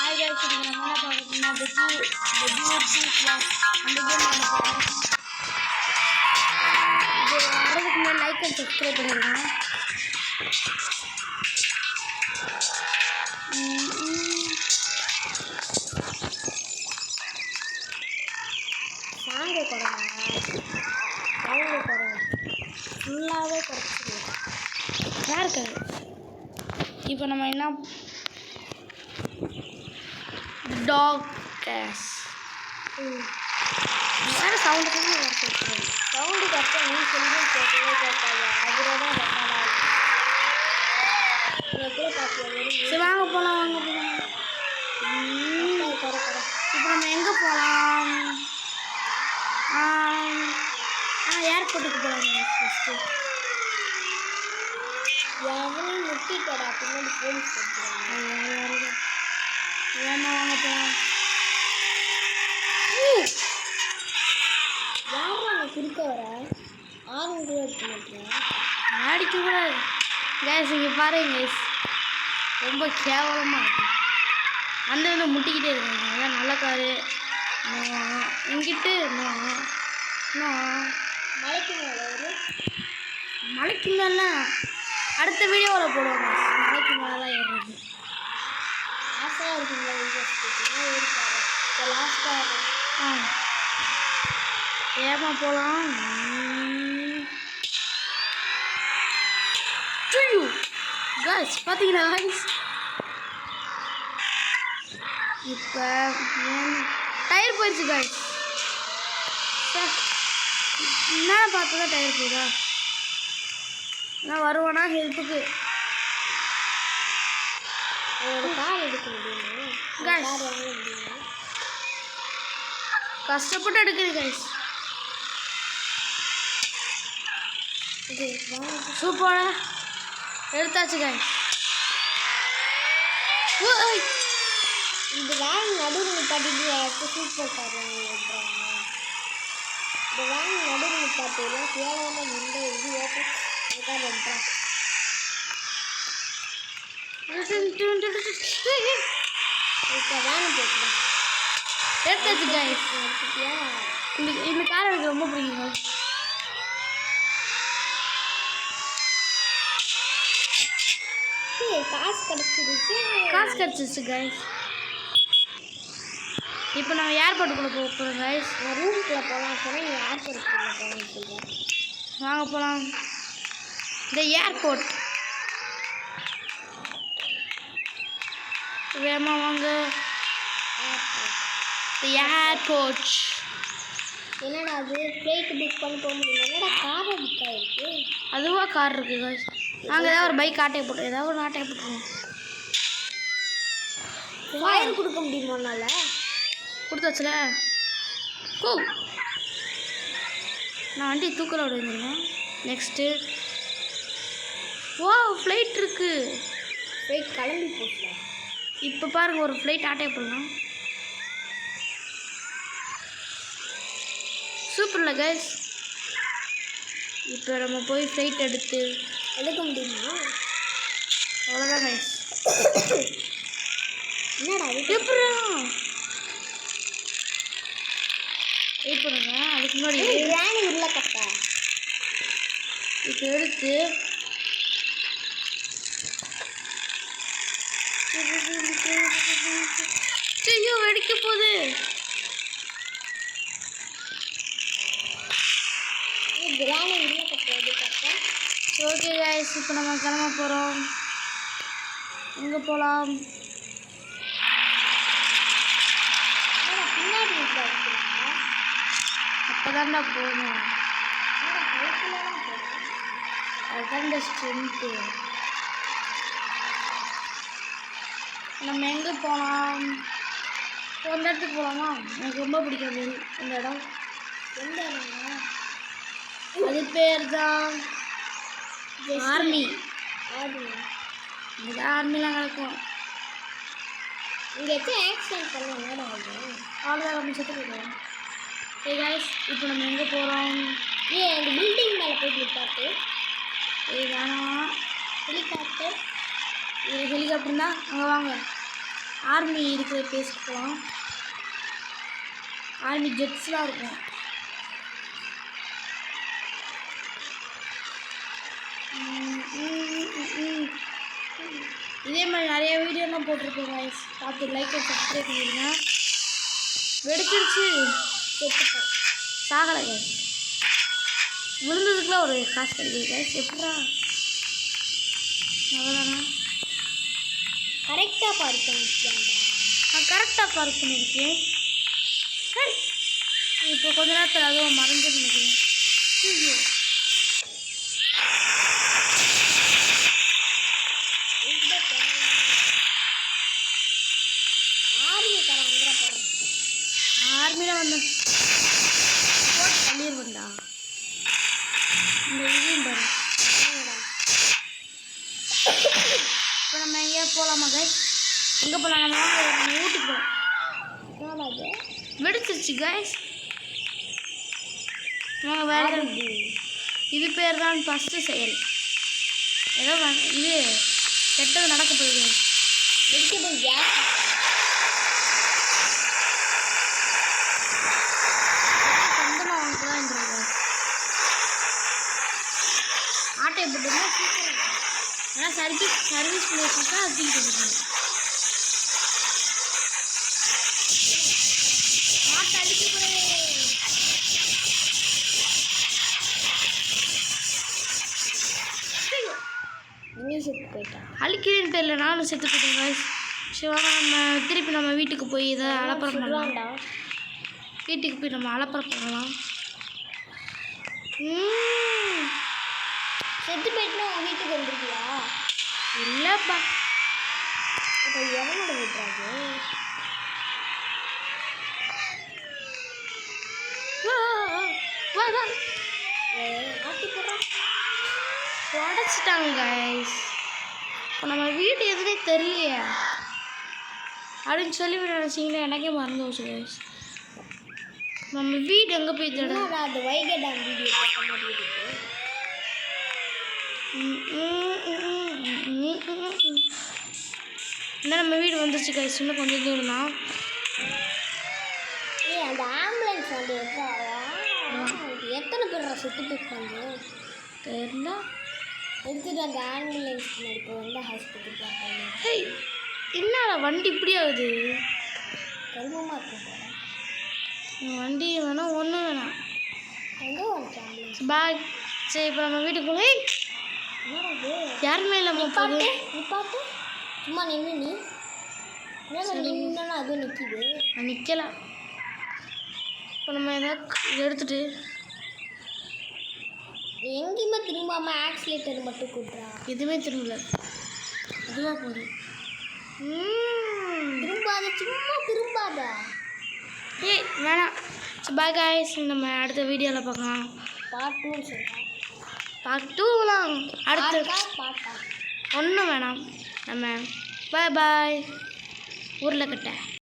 Hi guys இது நம்ம என்ன பார்க்கணும்னா அந்த கேம் ஆடுறோம். இது வரதுக்கு முன்னாடி லைக் அண்ட் சப்ஸ்கிரைப் பண்ணிடுங்க. சாங்கே போடுங்க. ஃபுல்லாகவே குறைச்சிடுவோம். யாருக்கு இப்போ நம்ம என்ன டாக் கேஸ் வேறு சவுண்டு சவுண்டு கஷ்டம் நீ சொல்லி கேட்கவே கேட்காது அதில் தான் சரி வாங்க போகலாம் இப்போ நம்ம எங்கே போகலாம் ஏர்போர்ட்டுக்கு போகலாம் ஃபஸ்ட்டு யாரும் முட்டிட்டடா பின்னாடி போலீஸ் கொடுத்துருவாங்க ஏமா வாங்க போகலாம் யாரும் அங்கே குறுக்க வர ஆர்வம் கூட எடுக்க மாட்டேன் அடிக்கக்கூடாது கேஸ் இங்கே பாருங்க கேஸ் ரொம்ப கேவலமாக இருக்கும் அந்த வந்து முட்டிக்கிட்டே இருக்காங்க அதான் நல்ல காரு இங்கிட்டு மலைக்கு மேலே மலைக்கு மேலே அடுத்த வீடியோவில் போடுவாங்க மலைக்கு மேலே தான் ஏறுறது ஆசையாக இருக்குங்களா ஏறிப்பாரு லாஸ்ட்டாக ஏமா போகலாம் காய்ஸ் பார்த்தீங்களா காய்ஸ் இப்போ டயர் போயிடுச்சு காய்ஸ் என்ன பார்த்தா டயர் போகுதா நான் வருவேனா ஹெல்ப்புக்கு கார் எடுக்க முடியுமா காய்ஸ் வாங்க முடியுமா கஷ்டப்பட்டு எடுக்குது காய்ஸ் சூப்பரா எடுத்தாச்சு காய்ஸ் இந்த வேன் நடுவில் நிப்பாட்டிட்டு சூப்பர் கார் இந்த வேன் நடுவில் நிப்பாட்டிலாம் கேவலமாக இந்த இது ஓப்பன் பண்ணுறான் இப்போ வேன் போட்டுலாம் எடுத்தாச்சு காய்ஸ் எடுத்துட்டியா இந்த கார் எனக்கு ரொம்ப பிடிக்கும் காசு கிடச்சிச்சு கைஸ் இப்போ நம்ம ஏர்போர்ட்டுக்குள்ளே போக போகிறோம் கைஸ் ரூமுக்குள்ளே போகலாம் சொன்னால் நீங்கள் ஏர்போர்ட்டுக்குள்ளே போகலான்னு சொல்கிறேன் வாங்க போகலாம் இந்த ஏர்போர்ட் வேமா வாங்க ஏர்போர்ட் என்னடா அது ஃப்ளைட்டு புக் பண்ணி போக முடியும் என்னடா காரை புக் ஆகிருக்கு அதுவாக கார் இருக்குது கைஸ் நாங்கள் ஏதாவது ஒரு பைக் ஆட்டையை போட்டு ஏதாவது ஒரு ஆட்டையை போட்டுருவோம் ஃபயர் கொடுக்க முடியுமா உன்னால் கொடுத்தாச்சுல கோ நான் வண்டி தூக்கல விடுவேன் நெக்ஸ்ட்டு ஓ ஃப்ளைட் இருக்குது ஃப்ளைட் கிளம்பி போச்சுல இப்போ பாருங்கள் ஒரு ஃப்ளைட் ஆட்டையை போடலாம் சூப்பர்ல கைஸ் இப்போ நம்ம போய் ஃப்ளைட் எடுக்க முடியுமா அவ்வளோதான் கைஸ் என்னடா எப்படி வெயிட் பண்ணுங்க அதுக்கு முன்னாடி கிராணி உள்ள கட்டா இப்போ எடுத்து ஐயோ வெடிக்க போகுது கிராணி உள்ள கட்டா ஓகே கைஸ் இப்போ நம்ம கிளம்ப போகிறோம் எங்கே போகலாம் பின்னாடி அப்போ தான்டா போகணும் அதுதான் ஸ்ட்ரென்த்து நம்ம எங்கே போகலாம் அந்த இடத்துக்கு போகலாமா எனக்கு ரொம்ப பிடிக்காது இந்த இடம் எந்த இடம்னா அது பேர் தான் ஆர்மி இங்கே ஆர்மிலாம் கிடக்கும் இங்கே ஆக்சிடென்ட் பண்ண அவ்வளோதான் நம்ம செத்து போயிடுவோம் சரி கைஸ் இப்போ நம்ம எங்கே போகிறோம் அந்த பில்டிங் மேலே போய் பார்த்து இது வேணாம் ஹெலிகாப்டர் இது ஹெலிகாப்டர்னா அங்கே வாங்க ஆர்மி இருக்கிற பிளேஸ்க்கு போகலாம். ஆர்மி ஜெட்ஸ்லாம் இருக்கும். இதே மாதிரி நிறைய வீடியோலாம் போட்டிருக்கோம் கைஸ். பார்த்து லைக் அண்ட் சப்ஸ்கிரைப் பண்ணிடுங்க. வெடிச்சிருச்சு, செத்துட்டேன், சாகலை கைஸ். விழுந்ததுக்குலாம் ஒரு காசு கிடைக்குது கைஸ். எப்படா அவ்வளோதானா? கரெக்டாக பார்க் பண்ணிருக்கேன்டா. நான் கரெக்டாக பார்க் பண்ணியிருக்கேன். சரி, இப்போ கொஞ்ச நேரத்தில் அதுவும் மறைஞ்சு நினைக்கிறேன். ஆர்மியில் வந்தேன் போட்டு தள்ளிடுவேன்டா. இந்த இதுவும் பாரு. இப்போ நம்ம எங்கேயாவது போகலாமா கைஸ்? எங்கே போகலாம்? நம்ம வீட்டுக்கு போகலாம். வெடிச்சிருச்சு கைஸ். நாங்கள் வேறு இது பேர் தான் ஃபஸ்ட்டு செயல். ஏதோ இது கெட்டது நடக்க போகுது. வெஜிடபிள் கேஸ் சொந்தமாக வாங்கலான்றது. ஆட்டை போட்டுன்னா சீக்கிரம். ஆனால் சர்வீஸ் பண்ணி வச்சுருக்கா அப்படின்னு சொல்லியிருக்காங்க. ஆட்டை அடிக்கக்கூடாது. செத்து போயிட்டான். அழிக்கிறேன்னு தெரியல, நானும் செத்து போயிட்டேன் guys. சரி வாங்க, நம்ம திருப்பி நம்ம வீட்டுக்கு போய் இதை அலப்பறம் பண்ணலாம். வீட்டுக்கு போய் நம்ம அலப்பறம் பண்ணலாம். செத்து போயிட்டுனா உங்கள் வீட்டுக்கு வந்துருக்கியா? இல்லைப்பா, அப்போ எவனோட விட்டுறாங்க? ஆட்டி போடுறான். உடச்சிட்டாங்க கைஸ். இப்போ நம்ம வீடு எதுனே தெரியலையே அப்படின்னு சொல்லி நினச்சிங்கன்னா எனக்கே மறந்து போச்சு கைஸ். நம்ம வீடு எங்கே போய் தேட? அது வைகை டேம் வீடியோ பார்த்த மாதிரி இருக்கு. இன்னும் நம்ம வீடு வந்துருச்சு கைஸ். இன்னும் கொஞ்சம் தூரம் தான். அந்த ஆம்புலன்ஸ் வந்து எத்தனை பேர் செத்து போயிருப்பாங்க தெரியல. எடுத்துட்டு அந்த ஆம்புலன்ஸ் இப்போ வந்து ஹாஸ்பிட்டல் பார்ப்பாங்க. ஹேய், என்னடா வண்டி இப்படி ஆகுது? கருமமாக இருக்கும். வண்டி வேணாம், ஒன்றும் வேணாம். எங்கே வந்துச்சு ஆம்புலன்ஸ்? பாய். சரி, இப்போ நம்ம வீட்டுக்கு போய் என்னது யாருமே இல்லாமல் நிப்பாட்டு. சும்மா நின்று நீ நின்னா அதுவும் நிற்கிது. நான் நிற்கல. இப்போ நம்ம ஏதாவது எடுத்துட்டு எங்கேயுமே திரும்பாமல் ஆக்சிலேட்டர் மட்டும் கூட்டுறா. எதுவுமே திரும்பல, அதுவாக போகுது. திரும்பாத, சும்மா திரும்பாத. ஏய் வேணாம். சரி பாய் காய்ஸ், நம்ம அடுத்த வீடியோவில் பார்க்கலாம். பார்ட் 2 சொல்கிறேன். பார்ட் 2லாம் அடுத்த பாட்டா ஒன்றும் வேணாம். நம்ம பாய் பாய். உருளைக்கட்டை.